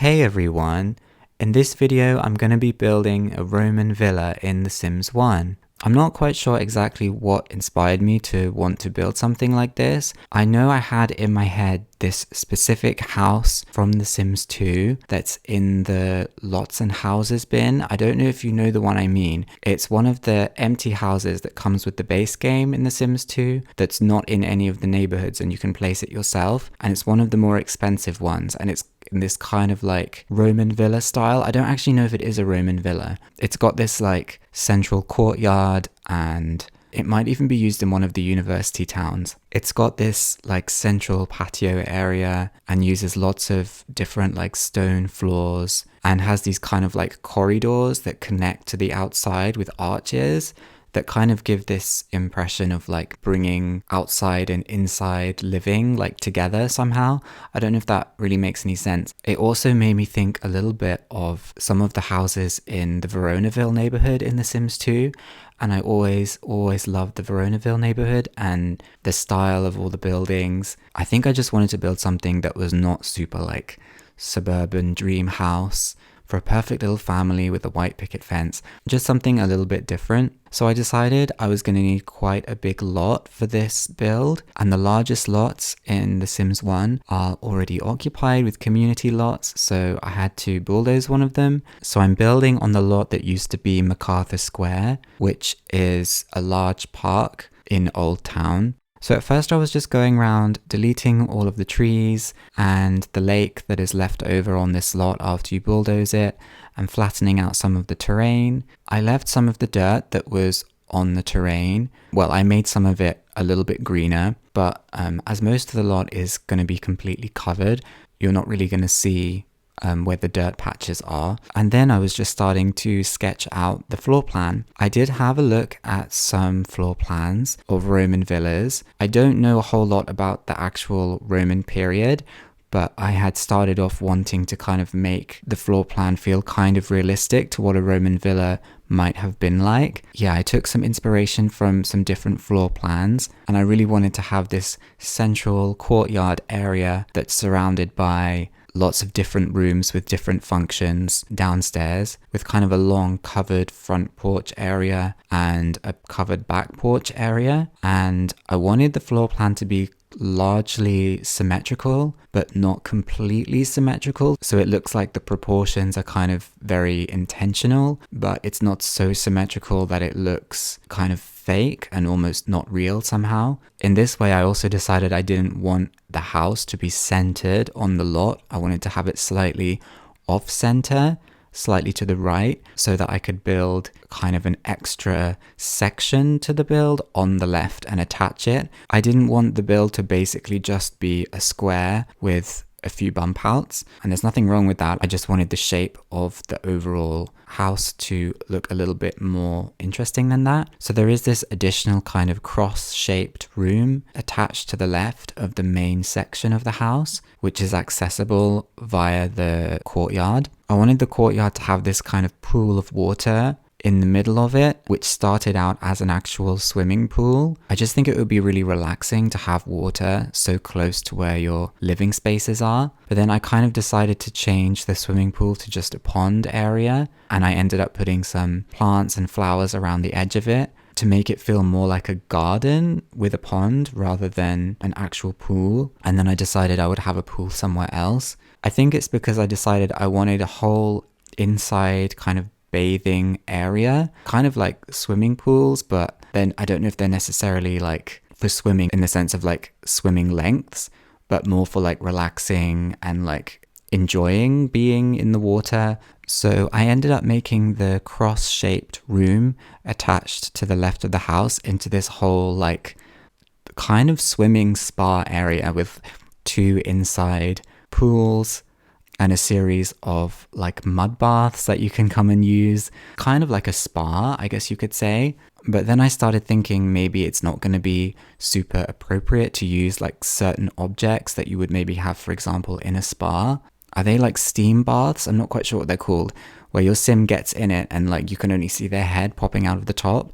Hey everyone, in this video I'm going to be building a Roman villa in The Sims 1. I'm not quite sure exactly what inspired me to want to build something like this. I know I had in my head this specific house from The Sims 2 that's in the lots and houses bin. I don't know if you know the one I mean. It's one of the empty houses that comes with the base game in The Sims 2 that's not in any of the neighborhoods and you can place it yourself. And it's one of the more expensive ones and it's in this kind of like Roman villa style. I don't actually know if it is a Roman villa. It's got this like central courtyard and it might even be used in one of the university towns. It's got this like central patio area and uses lots of different like stone floors and has these kind of like corridors that connect to the outside with arches that kind of give this impression of like bringing outside and inside living like together somehow. I don't know if that really makes any sense. It also made me think a little bit of some of the houses in the Veronaville neighborhood in The Sims 2. And I always loved the Veronaville neighborhood and the style of all the buildings. I think I just wanted to build something that was not super like suburban dream house for a perfect little family with a white picket fence, just something a little bit different. So I decided I was going to need quite a big lot for this build, and the largest lots in The Sims 1 are already occupied with community lots, so I had to bulldoze one of them. So I'm building on the lot that used to be MacArthur Square, which is a large park in Old Town. So at first I was just going around deleting all of the trees and the lake that is left over on this lot after you bulldoze it and flattening out some of the terrain. I left some of the dirt that was on the terrain. Well, I made some of it a little bit greener, but as most of the lot is going to be completely covered, you're not really going to see where the dirt patches are. And then I was just starting to sketch out the floor plan. I did have a look at some floor plans of Roman villas. I don't know a whole lot about the actual Roman period, but I had started off wanting to kind of make the floor plan feel kind of realistic to what a Roman villa might have been like. Yeah, I took some inspiration from some different floor plans and I really wanted to have this central courtyard area that's surrounded by lots of different rooms with different functions downstairs, with kind of a long covered front porch area and a covered back porch area. And I wanted the floor plan to be largely symmetrical, but not completely symmetrical. So it looks like the proportions are kind of very intentional, but it's not so symmetrical that it looks kind of fake and almost not real somehow. In this way, I also decided I didn't want the house to be centered on the lot. I wanted to have it slightly off center, slightly to the right, so that I could build kind of an extra section to the build on the left and attach it. I didn't want the build to basically just be a square with a few bump outs, and there's nothing wrong with that. I just wanted the shape of the overall house to look a little bit more interesting than that. So there is this additional kind of cross-shaped room attached to the left of the main section of the house, which is accessible via the courtyard. I wanted the courtyard to have this kind of pool of water in the middle of it, which started out as an actual swimming pool. I just think it would be really relaxing to have water so close to where your living spaces are. But then I kind of decided to change the swimming pool to just a pond area, and I ended up putting some plants and flowers around the edge of it to make it feel more like a garden with a pond rather than an actual pool. And then I decided I would have a pool somewhere else. I think it's because I decided I wanted a whole inside kind of bathing area, kind of like swimming pools, but then I don't know if they're necessarily like for swimming in the sense of like swimming lengths, but more for like relaxing and like enjoying being in the water. So I ended up making the cross-shaped room attached to the left of the house into this whole like kind of swimming spa area with two inside pools and a series of like mud baths that you can come and use, kind of like a spa, I guess you could say. But then I started thinking maybe it's not going to be super appropriate to use like certain objects that you would maybe have, for example, in a spa. Are they like steam baths? I'm not quite sure what they're called, where your sim gets in it and like you can only see their head popping out of the top.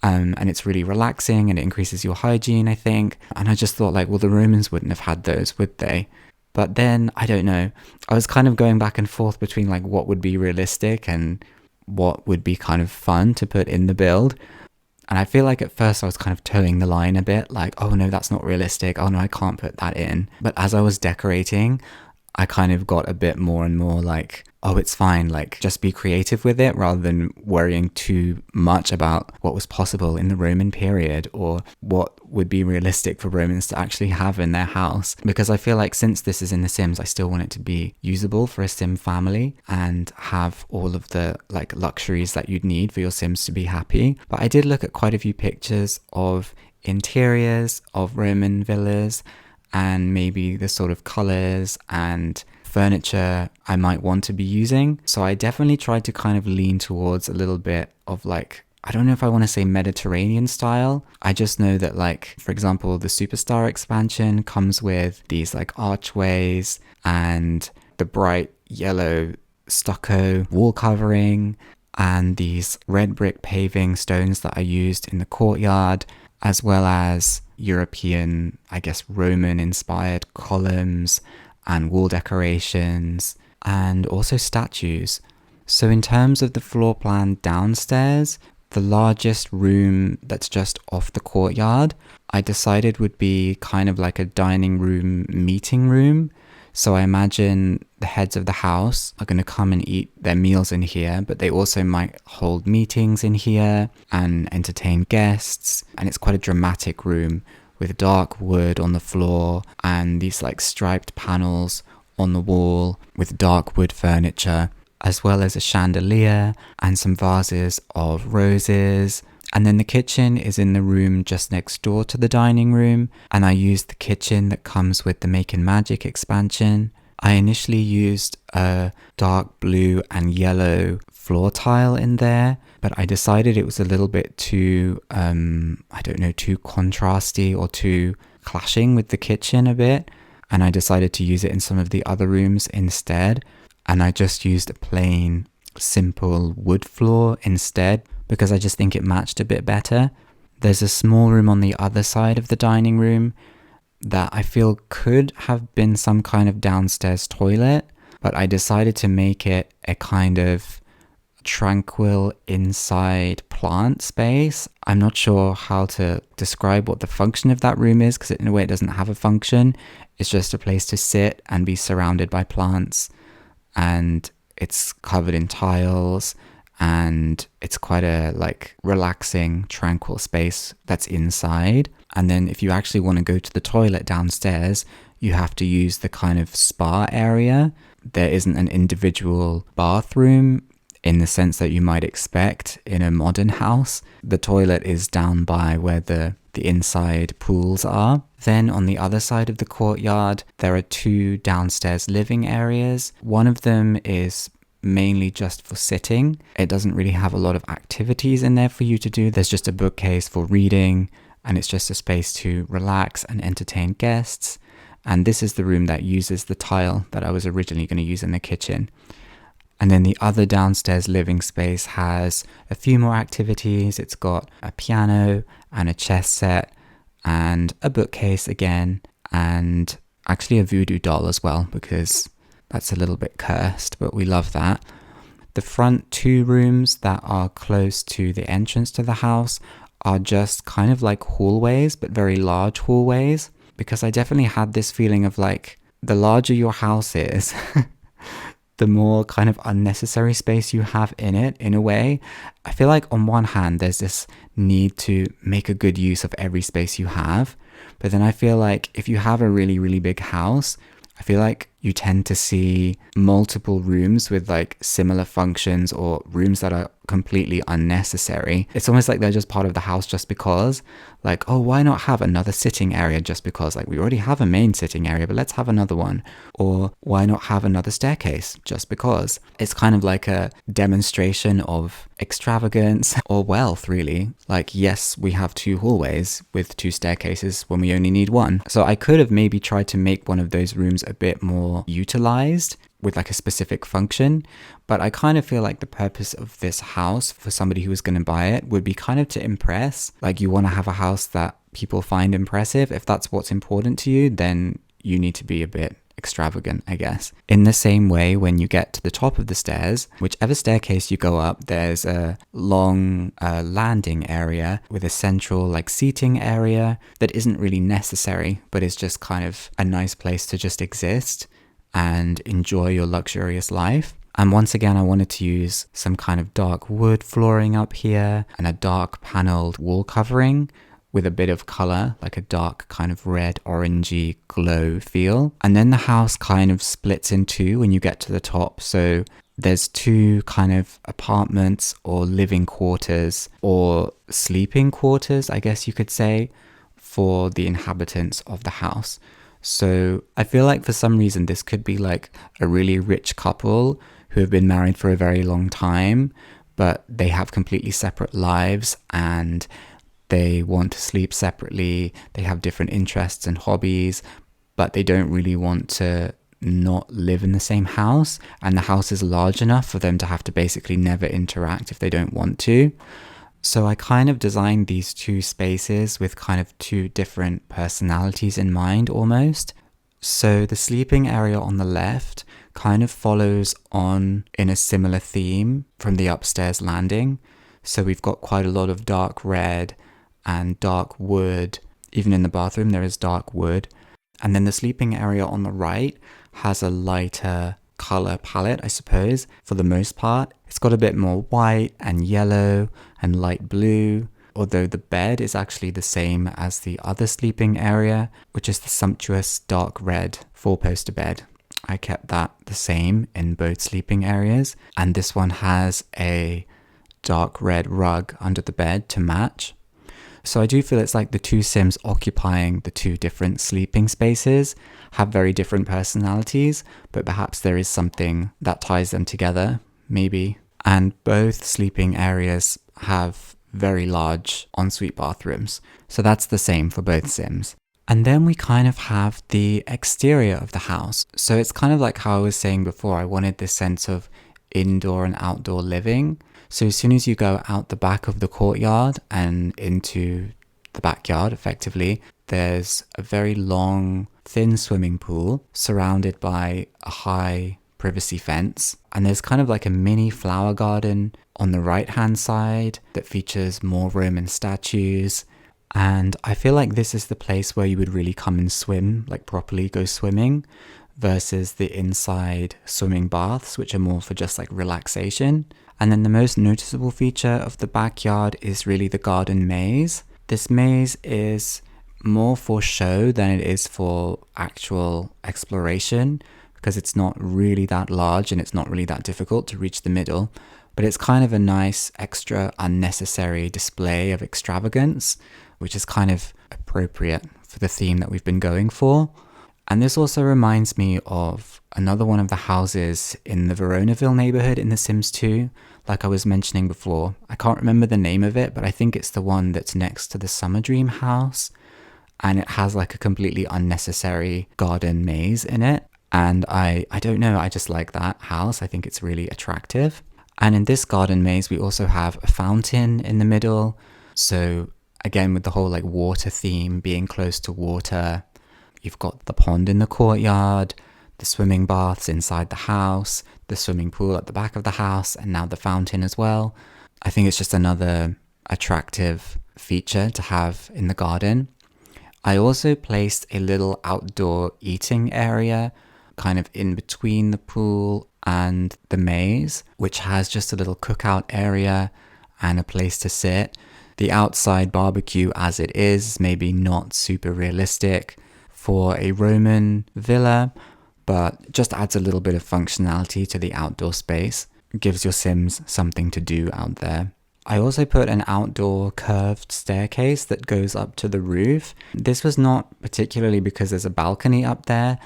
And it's really relaxing and it increases your hygiene, I think. And I just thought like, well, the Romans wouldn't have had those, would they? But then, I don't know, I was kind of going back and forth between like what would be realistic and what would be kind of fun to put in the build. And I feel like at first I was kind of towing the line a bit, like, oh no, that's not realistic. Oh no, I can't put that in. But as I was decorating, I kind of got a bit more and more like, oh, it's fine. Like, just be creative with it rather than worrying too much about what was possible in the Roman period or what would be realistic for Romans to actually have in their house. Because I feel like since this is in The Sims, I still want it to be usable for a Sim family and have all of the like luxuries that you'd need for your Sims to be happy. But I did look at quite a few pictures of interiors of Roman villas and maybe the sort of colors and furniture I might want to be using. So I definitely tried to kind of lean towards a little bit of like, I don't know if I want to say Mediterranean style. I just know that like, for example, the Superstar expansion comes with these like archways and the bright yellow stucco wall covering and these red brick paving stones that are used in the courtyard, as well as European, I guess, Roman inspired columns and wall decorations and also statues. So in terms of the floor plan downstairs, the largest room that's just off the courtyard, I decided would be kind of like a dining room, meeting room. So I imagine the heads of the house are going to come and eat their meals in here, but they also might hold meetings in here and entertain guests. And it's quite a dramatic room with dark wood on the floor and these like striped panels on the wall with dark wood furniture, as well as a chandelier and some vases of roses. And then the kitchen is in the room just next door to the dining room, and I used the kitchen that comes with the Make and Magic expansion. I initially used a dark blue and yellow floor tile in there, but I decided it was a little bit too, too contrasty or too clashing with the kitchen a bit, and I decided to use it in some of the other rooms instead. And I just used a plain, simple wood floor instead, because I just think it matched a bit better. There's a small room on the other side of the dining room that I feel could have been some kind of downstairs toilet, but I decided to make it a kind of tranquil inside plant space. I'm not sure how to describe what the function of that room is, because in a way it doesn't have a function. It's just a place to sit and be surrounded by plants, and it's covered in tiles, and it's quite a like relaxing, tranquil space that's inside. And then if you actually want to go to the toilet downstairs, you have to use the kind of spa area. There isn't an individual bathroom in the sense that you might expect in a modern house. The toilet is down by where the inside pools are. Then on the other side of the courtyard, there are two downstairs living areas. One of them is mainly just for sitting. It doesn't really have a lot of activities in there for you to do. There's just a bookcase for reading, and it's just a space to relax and entertain guests. And this is the room that uses the tile that I was originally going to use in the kitchen. And then the other downstairs living space has a few more activities. It's got a piano and a chess set and a bookcase again, and actually a voodoo doll as well, because that's a little bit cursed, but we love that. The front two rooms that are close to the entrance to the house are just kind of like hallways, but very large hallways, because I definitely had this feeling of like, the larger your house is, the more kind of unnecessary space you have in it, in a way. I feel like on one hand, there's this need to make a good use of every space you have. But then I feel like if you have a really, really big house, I feel like you tend to see multiple rooms with like similar functions, or rooms that are completely unnecessary. It's almost like they're just part of the house just because. Like, oh, why not have another sitting area just because? Like, we already have a main sitting area, but let's have another one. Or why not have another staircase just because? It's kind of like a demonstration of extravagance or wealth, really. Like, yes, we have two hallways with two staircases when we only need one. So I could have maybe tried to make one of those rooms a bit more utilized with like a specific function, but I kind of feel like the purpose of this house for somebody who was going to buy it would be kind of to impress. Like, you want to have a house that people find impressive. If that's what's important to you, then you need to be a bit extravagant, I guess. In the same way, when you get to the top of the stairs, whichever staircase you go up, there's a long landing area with a central like seating area that isn't really necessary, but is just kind of a nice place to just exist and enjoy your luxurious life. And once again, I wanted to use some kind of dark wood flooring up here and a dark paneled wall covering with a bit of color, like a dark kind of red orangey glow feel. And then the house kind of splits in two when you get to the top. So there's two kind of apartments or living quarters or sleeping quarters, I guess you could say, for the inhabitants of the house. So I feel like for some reason this could be like a really rich couple who have been married for a very long time, but they have completely separate lives and they want to sleep separately. They have different interests and hobbies, but they don't really want to not live in the same house. And the house is large enough for them to have to basically never interact if they don't want to. So I kind of designed these two spaces with kind of two different personalities in mind almost. So the sleeping area on the left kind of follows on in a similar theme from the upstairs landing. So we've got quite a lot of dark red and dark wood. Even in the bathroom there is dark wood. And then the sleeping area on the right has a lighter color palette, I suppose, for the most part. It's got a bit more white and yellow and light blue, although the bed is actually the same as the other sleeping area, which is the sumptuous dark red 4-poster bed. I kept that the same in both sleeping areas, and this one has a dark red rug under the bed to match. So I do feel it's like the two Sims occupying the two different sleeping spaces have very different personalities, but perhaps there is something that ties them together, maybe. And both sleeping areas have very large ensuite bathrooms. So that's the same for both Sims. And then we kind of have the exterior of the house. So it's kind of like how I was saying before, I wanted this sense of indoor and outdoor living. So as soon as you go out the back of the courtyard and into the backyard, effectively, there's a very long, thin swimming pool surrounded by a high privacy fence. And there's kind of like a mini flower garden on the right-hand side that features more Roman statues. And I feel like this is the place where you would really come and swim, like properly go swimming, versus the inside swimming baths, which are more for just like relaxation. And then the most noticeable feature of the backyard is really the garden maze. This maze is more for show than it is for actual exploration, because it's not really that large and it's not really that difficult to reach the middle. But it's kind of a nice, extra, unnecessary display of extravagance, which is kind of appropriate for the theme that we've been going for. And this also reminds me of another one of the houses in the Veronaville neighborhood in The Sims 2, like I was mentioning before. I can't remember the name of it, but I think it's the one that's next to the Summer Dream house. And it has like a completely unnecessary garden maze in it. And I don't know, I just like that house. I think it's really attractive. And in this garden maze, we also have a fountain in the middle. So again, with the whole like water theme, being close to water, you've got the pond in the courtyard, the swimming baths inside the house, the swimming pool at the back of the house, and now the fountain as well. I think it's just another attractive feature to have in the garden. I also placed a little outdoor eating area kind of in between the pool and the maze, which has just a little cookout area and a place to sit. The outside barbecue as it is maybe not super realistic for a Roman villa, but just adds a little bit of functionality to the outdoor space. It gives your Sims something to do out there. I also put an outdoor curved staircase that goes up to the roof. This was not particularly because there's a balcony up there.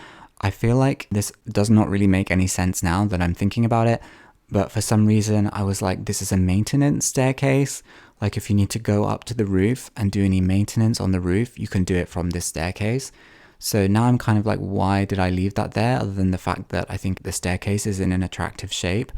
I feel like this does not really make any sense now that I'm thinking about it, but for some reason I was like, this is a maintenance staircase. Like if you need to go up to the roof and do any maintenance on the roof, you can do it from this staircase. So now I'm kind of like, why did I leave that there other than the fact that I think the staircase is in an attractive shape?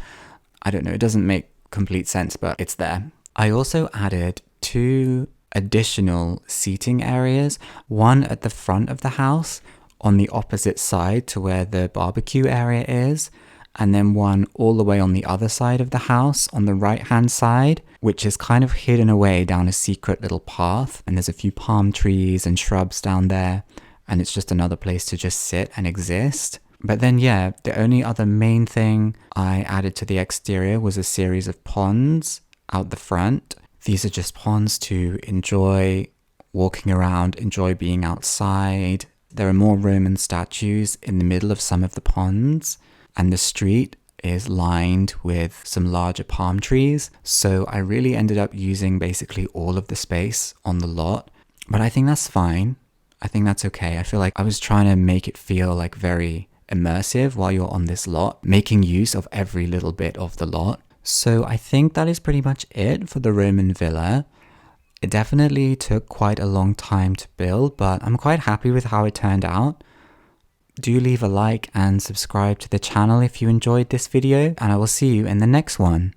I don't know, it doesn't make complete sense, but it's there. I also added 2 additional seating areas, one at the front of the house on the opposite side to where the barbecue area is, and then one all the way on the other side of the house on the right hand side, which is kind of hidden away down a secret little path. And there's a few palm trees and shrubs down there, and it's just another place to just sit and exist. But then yeah, the only other main thing I added to the exterior was a series of ponds out the front. These are just ponds to enjoy walking around, enjoy being outside. There are more Roman statues in the middle of some of the ponds, and the street is lined with some larger palm trees. So I really ended up using basically all of the space on the lot, but I think that's fine. I think that's okay. I feel like I was trying to make it feel like very immersive while you're on this lot, making use of every little bit of the lot. So I think that is pretty much it for the Roman villa. It definitely took quite a long time to build, but I'm quite happy with how it turned out. Do leave a like and subscribe to the channel if you enjoyed this video, and I will see you in the next one.